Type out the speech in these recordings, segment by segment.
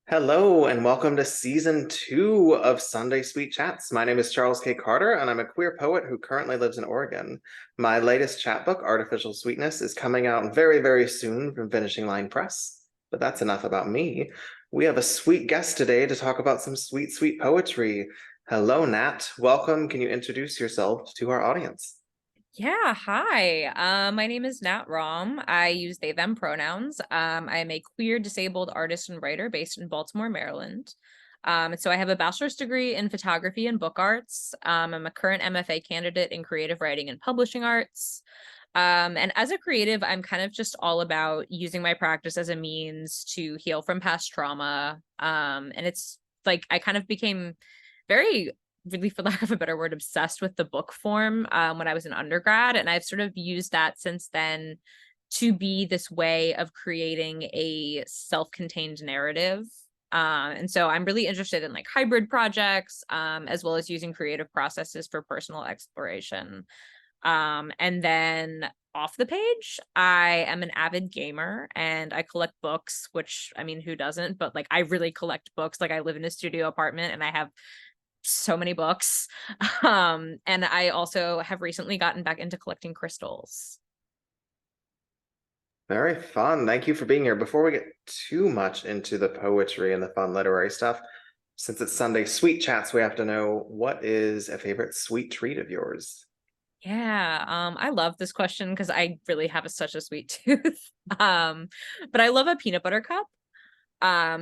Hello, and welcome to season 2 of Sunday Sweet Chats. My name is Charles K. Carter, and I'm a queer poet who currently lives in Oregon. My latest chapbook, Artificial Sweetness, is coming out very, very soon from Finishing Line Press. But that's enough about me. We have a sweet guest today to talk about some sweet, sweet poetry. Hello, Nat. Welcome. Can you introduce yourself to our audience? Yeah, hi. My name is Nat Raum. I use they, them pronouns. I am a queer disabled artist and writer based in Baltimore, Maryland. So I have a bachelor's degree in photography and book arts. I'm a current MFA candidate in creative writing and publishing arts. And as a creative, I'm kind of just all about using my practice as a means to heal from past trauma. And it's like I kind of became very really, for lack of a better word, obsessed with the book form when I was an undergrad. And I've sort of used that since then to be this way of creating a self-contained narrative. And so I'm really interested in like hybrid projects, as well as using creative processes for personal exploration. And then off the page, I am an avid gamer and I collect books, which I mean, who doesn't? But like, I really collect books. Like, I live in a studio apartment and I have so many books. And I also have recently gotten back into collecting crystals. Very fun. Thank you for being here. Before we get too much into the poetry and the fun literary stuff, since it's Sunday Sweet Chats, we have to know, what is a favorite sweet treat of yours? Yeah, I love this question because I really have such a sweet tooth. Um, but I love a peanut butter cup.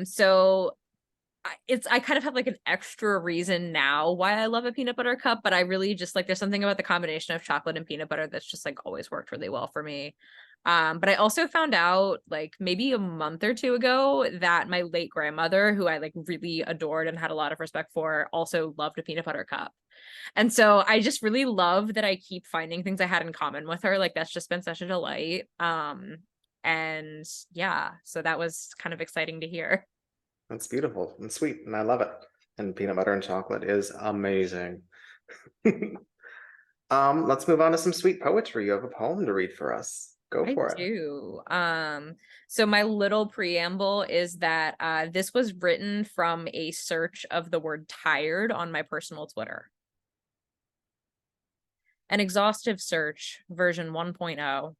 So I kind of have like an extra reason now why I love a peanut butter cup, but I really just like there's something about the combination of chocolate and peanut butter that's just like always worked really well for me. But I also found out like maybe a month or two ago that my late grandmother, who I like really adored and had a lot of respect for, also loved a peanut butter cup. And so I just really love that I keep finding things I had in common with her. Like that's just been such a delight. And yeah, so that was kind of exciting to hear. That's beautiful and sweet, and I love it. And peanut butter and chocolate is amazing. Let's move on to some sweet poetry. You have a poem to read for us. Go I for it. do. So my little preamble is that this was written from a search of the word tired on my personal Twitter. An exhaustive search, version 1.0.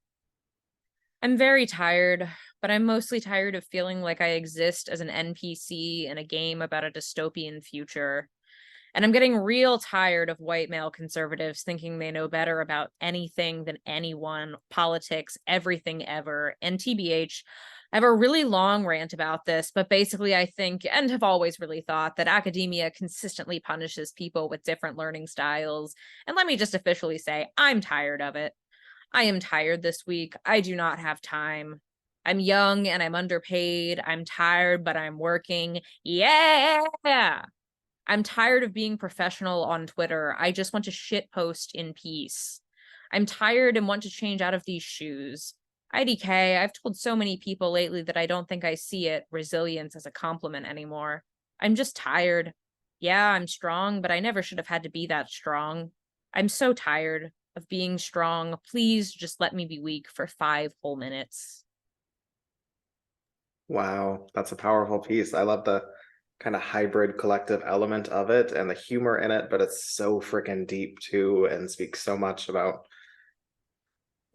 I'm very tired, but I'm mostly tired of feeling like I exist as an NPC in a game about a dystopian future. And I'm getting real tired of white male conservatives thinking they know better about anything than anyone, politics, everything ever. And TBH, I have a really long rant about this, but basically, I think and have always really thought that academia consistently punishes people with different learning styles. And let me just officially say, I'm tired of it. I am tired this week. I do not have time. I'm young and I'm underpaid. I'm tired, but I'm working. Yeah. I'm tired of being professional on Twitter. I just want to shit post in peace. I'm tired and want to change out of these shoes. IDK, I've told so many people lately that I don't think I see it, resilience, as a compliment anymore. I'm just tired. Yeah, I'm strong, but I never should have had to be that strong. I'm so tired of being strong. Please just let me be weak for 5 whole minutes. Wow, that's a powerful piece. I love the kind of hybrid collective element of it and the humor in it, but it's so freaking deep too and speaks so much about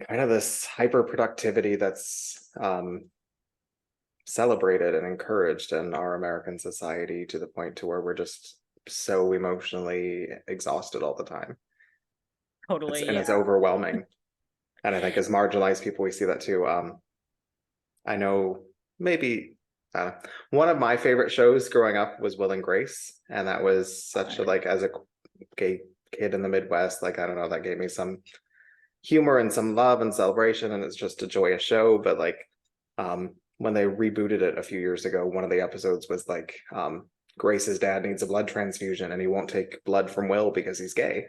kind of this hyper productivity that's celebrated and encouraged in our American society to the point to where we're just so emotionally exhausted all the time. Totally, It's yeah. overwhelming. And I think as marginalized people, we see that too. I know maybe uh, one of my favorite shows growing up was Will and Grace, and that was such a like as a gay kid in the Midwest, like I don't know, that gave me some humor and some love and celebration, and it's just a joyous show. But like when they rebooted it a few years ago, one of the episodes was like Grace's dad needs a blood transfusion and he won't take blood from Will because he's gay.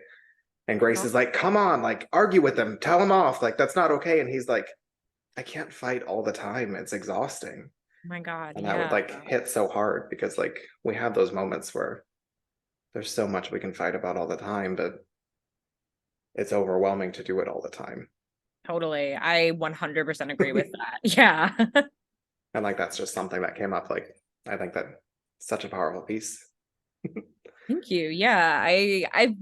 And Grace Oh is like, come on, like argue with him, tell him off, like that's not okay. And he's like, I can't fight all the time. It's exhausting. my God, And that would yeah. like hit so hard because like we have those moments where there's so much we can fight about all the time, but it's overwhelming to do it all the time. Totally. I 100% agree with that. Yeah. And like that's just something that came up. Like I think that Such a powerful piece. Thank you. Yeah, I've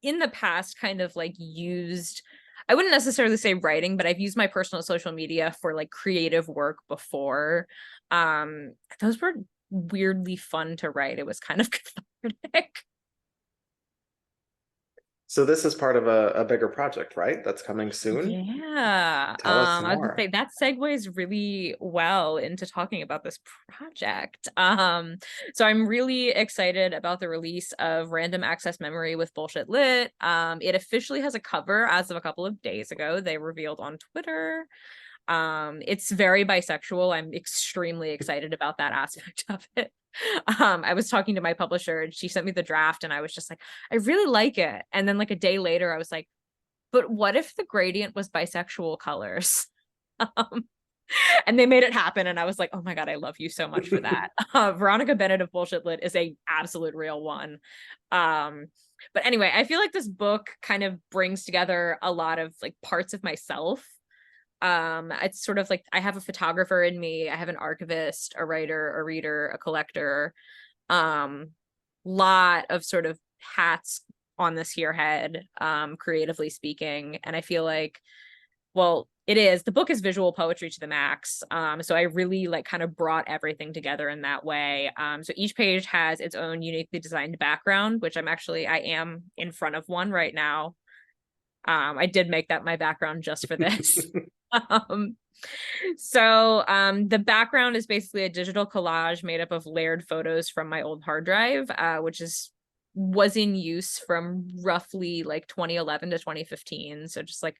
in the past kind of like used, I wouldn't necessarily say writing, but I've used my personal social media for like creative work before. Those were weirdly fun to write. It was kind of cathartic. So this is part of a bigger project, right? That's coming soon. Yeah. Tell us I was gonna say more. that segues really well into talking about this project. So I'm really excited about the release of Random Access Memory with Bullshit Lit. It officially has a cover as of a couple of days ago. They revealed on Twitter. It's very bisexual. I'm extremely excited about that aspect of it. I was talking to my publisher and she sent me the draft and I was just like, I really like it. And then like a day later, I was like, but what if the gradient was bisexual colors? Um, and they made it happen. And I was like, oh my God, I love you so much for that. Veronica Bennett of Bullshit Lit is a absolute real one. But anyway, I feel like this book kind of brings together a lot of like parts of myself. It's sort of like I have a photographer in me, I have an archivist, a writer, a reader, a collector, um lot of sort of hats on this here head, creatively speaking. And I feel like, well, the book is visual poetry to the max. So I really like kind of brought everything together in that way. So each page has its own uniquely designed background, which I am in front of one right now. I did make that my background just for this. um the background is basically a digital collage made up of layered photos from my old hard drive, which was in use from roughly like 2011 to 2015. So just like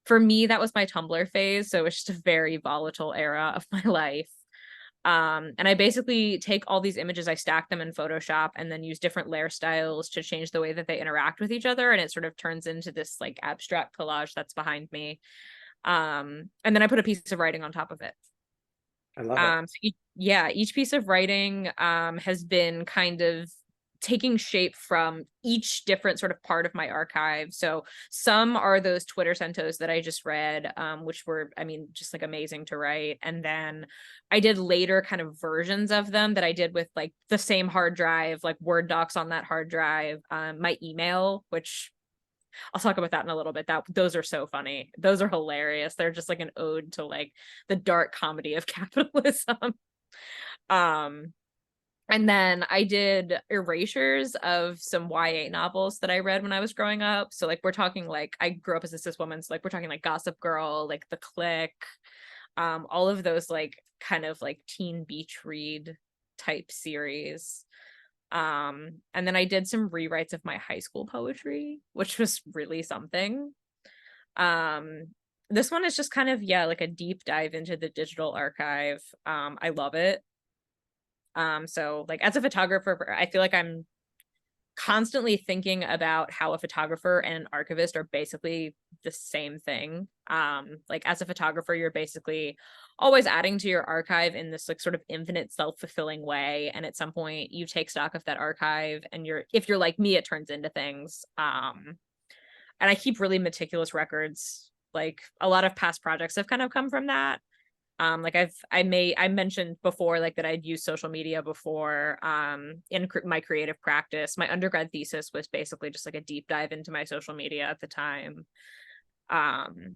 for me, that was my Tumblr phase. So it's just a very volatile era of my life. And I basically take all these images, I stack them in Photoshop and then use different layer styles to change the way that they interact with each other. And it sort of turns into this like abstract collage that's behind me. And then I put a piece of writing on top of it. I love it. Each piece of writing has been kind of taking shape from each different sort of part of my archive. So some are those Twitter centos that I just read, which were, I mean, just like amazing to write. And then I did later kind of versions of them that I did with like the same hard drive, like Word docs on that hard drive, my email, which I'll talk about that in a little bit. Those are so funny. Those are hilarious. They're just like an ode to like the dark comedy of capitalism. Um, and then I did erasures of some YA novels that I read when I was growing up. So like we're talking like I grew up as a cis woman, so like we're talking like Gossip Girl, like The Click, all of those like kind of like teen beach read type series. And then I did some rewrites of my high school poetry, which was really something. Um, this one is just kind of, yeah, like a deep dive into the digital archive. I love it. So like as a photographer, I feel like I'm constantly thinking about how a photographer and an archivist are basically the same thing. Like as a photographer, you're basically always adding to your archive in this like sort of infinite self-fulfilling way. And at some point you take stock of that archive and if you're like me, it turns into things. And I keep really meticulous records. Like a lot of past projects have kind of come from that. Like I mentioned before, like that I'd used social media before, in my creative practice. My undergrad thesis was basically just like a deep dive into my social media at the time. And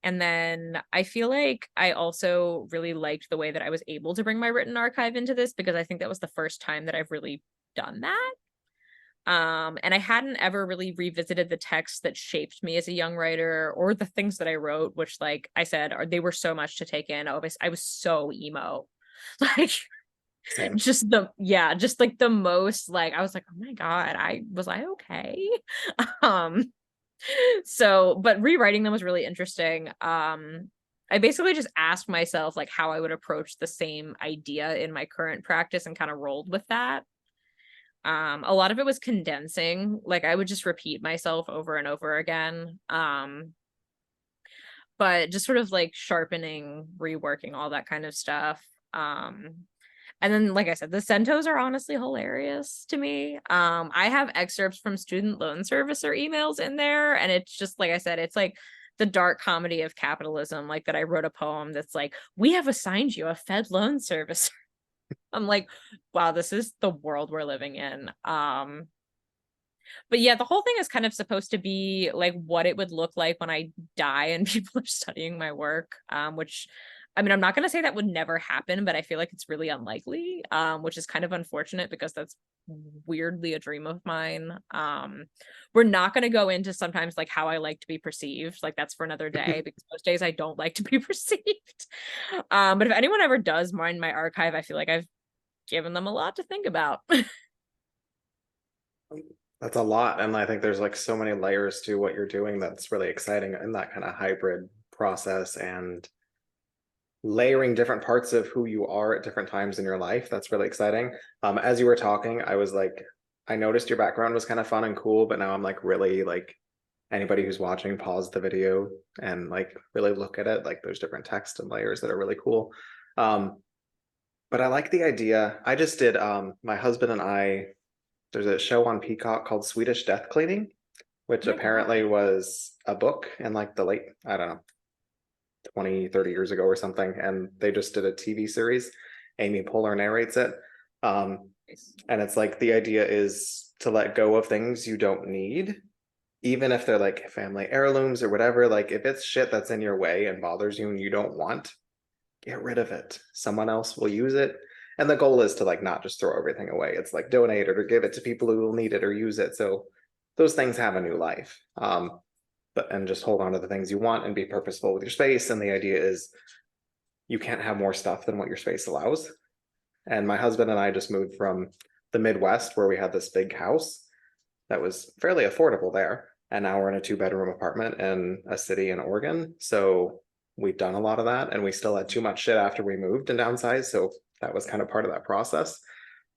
then I feel like I also really liked the way that I was able to bring my written archive into this, because I think that was the first time that I've really done that. And I hadn't ever really revisited the texts that shaped me as a young writer, or the things that I wrote, which, like I said, they were so much to take in. I was so emo. Like Same. just like the most, like I was like, oh my God, I okay? Um, but rewriting them was really interesting. I basically just asked myself like how I would approach the same idea in my current practice and kind of rolled with that. A lot of it was condensing, like I would just repeat myself over and over again. But just sort of like sharpening, reworking all that kind of stuff. And then, like I said, the centos are honestly hilarious to me. I have excerpts from student loan servicer emails in there, and it's just like I said, it's like the dark comedy of capitalism. Like that, I wrote a poem that's like, "We have assigned you a Fed loan servicer." I'm like, wow, this is the world we're living in. But yeah, the whole thing is kind of supposed to be like what it would look like when I die and people are studying my work, which I mean, I'm not going to say that would never happen, but I feel like it's really unlikely, which is kind of unfortunate because that's weirdly a dream of mine. We're not going to go into sometimes like how I like to be perceived. Like that's for another day because most days I don't like to be perceived. But if anyone ever does mind my archive, I feel like I've given them a lot to think about. That's a lot. And I think there's like so many layers to what you're doing that's really exciting in that kind of hybrid process and layering different parts of who you are at different times in your life. That's really exciting. As you were talking, I was like, I noticed your background was kind of fun and cool, but now I'm like really like anybody who's watching, pause the video and like really look at it. Like there's different text and layers that are really cool. But I like the idea. I just did my husband and I, there's a show on Peacock called Swedish Death Cleaning, which Oh my God. apparently was a book in like the late, I don't know, 20, 30 years ago or something. And they just did a TV series. Amy Poehler narrates it. And it's like the idea is to let go of things you don't need, even if they're like family heirlooms or whatever. Like if it's shit that's in your way and bothers you and you don't want, get rid of it. Someone else will use it. And the goal is to like not just throw everything away. It's like donate it or give it to people who will need it or use it. So those things have a new life. But and just hold on to the things you want and be purposeful with your space. And the idea is you can't have more stuff than what your space allows. And my husband and I just moved from the Midwest where we had this big house that was fairly affordable there. And now we're in a 2-bedroom apartment in a city in Oregon. So we've done a lot of that and we still had too much shit after we moved and downsized. So that was kind of part of that process.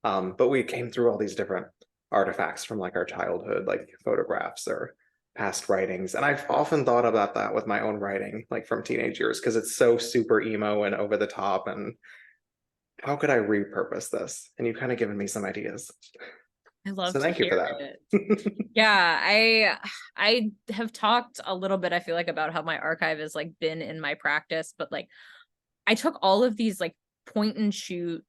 But we came through all these different artifacts from like our childhood, like photographs or past writings. And I've often thought about that with my own writing, like from teenage years, because it's so super emo and over the top. And how could I repurpose this? And you've kind of given me some ideas. I love So to thank you hear for it. that. Yeah, I have talked a little bit, I feel like, about how my archive has like been in my practice, but like I took all of these like point and shoot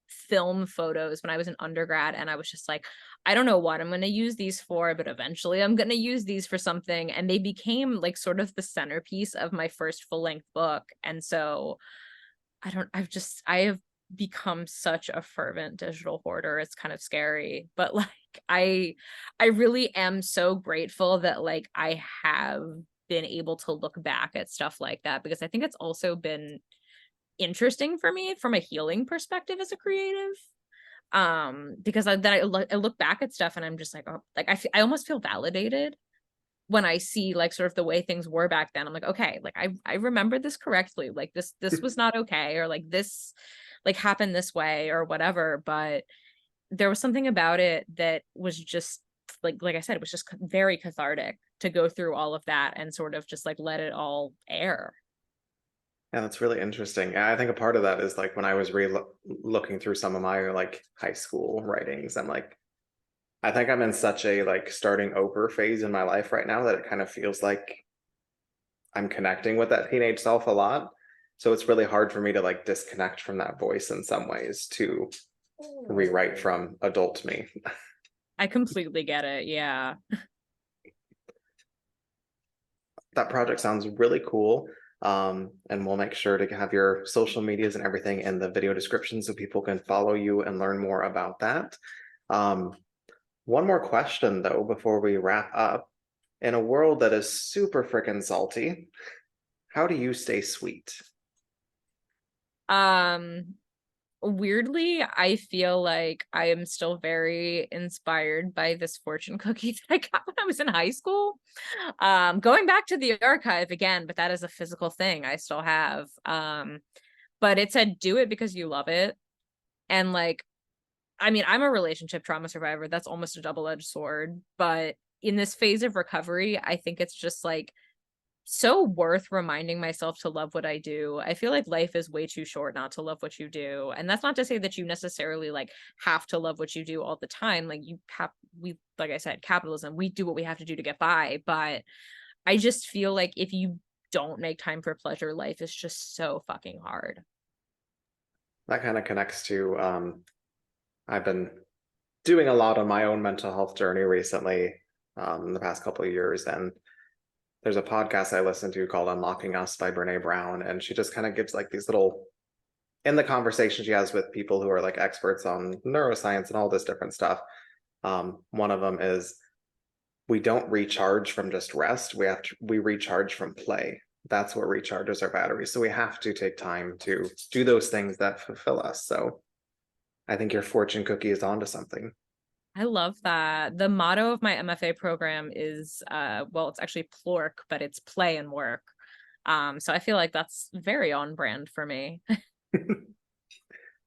film photos when I was an undergrad and I was just like, I don't know what I'm going to use these for, but eventually I'm going to use these for something, and they became like sort of the centerpiece of my first full-length book. And so I have become such a fervent digital hoarder. It's kind of scary, but like I I really am so grateful that like I have been able to look back at stuff like that, because I think it's also been interesting for me from a healing perspective as a creative. Because I look back at stuff and I'm just like, oh, like I almost feel validated when I see like sort of the way things were back then. I'm like, okay, like I remember this correctly. Like this was not okay, or like this like happened this way or whatever. But there was something about it that was just like I said, it was just very cathartic to go through all of that and sort of just like let it all air. Yeah, that's really interesting. I think a part of that is like when I was looking through some of my like high school writings, I'm like, I think I'm in such a like starting over phase in my life right now that it kind of feels like I'm connecting with that teenage self a lot. So it's really hard for me to like disconnect from that voice in some ways to rewrite from adult me. I completely get it. Yeah. That project sounds really cool. And we'll make sure to have your social medias and everything in the video description so people can follow you and learn more about that. Um, One more question though, before we wrap up. In a world that is super freaking salty, how do you stay sweet? Um, Weirdly, I feel like I am still very inspired by this fortune cookie that I got when I was in high school. Going back to the archive again, but that is a physical thing I still have. But it said do it because you love it. And like, I mean, I'm a relationship trauma survivor. That's almost a double-edged sword. But in this phase of recovery, I think it's just like so worth reminding myself to love what I do. I feel like life is way too short not to love what you do. And that's not to say that you necessarily like have to love what you do all the time. Like you have like I said, capitalism, we do what we have to do to get by. But I just feel like if you don't make time for pleasure, life is just so fucking hard. that kind of connects to I've been doing a lot on my own mental health journey recently, in the past couple of years, and there's a podcast I listen to called Unlocking Us by Brene Brown, and she just kind of gives like these little, in the conversation she has with people who are like experts on neuroscience and all this different stuff. One of them is, we don't recharge from just rest. We recharge from play. That's what recharges our batteries. So we have to take time to do those things that fulfill us. So I think your fortune cookie is onto something. I love that. The motto of my MFA program is well, it's actually plork, but it's play and work. So I feel like that's very on brand for me.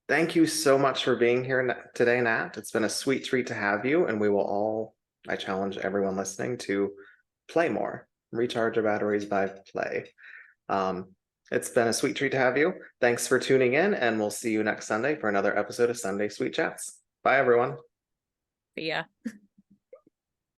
Thank you so much for being here today, Nat. It's been a sweet treat to have you, and we will all, I challenge everyone listening to play more, recharge your batteries by play. It's been a sweet treat to have you. Thanks for tuning in, and we'll see you next Sunday for another episode of Sunday Sweet Chats. Bye, everyone. But yeah.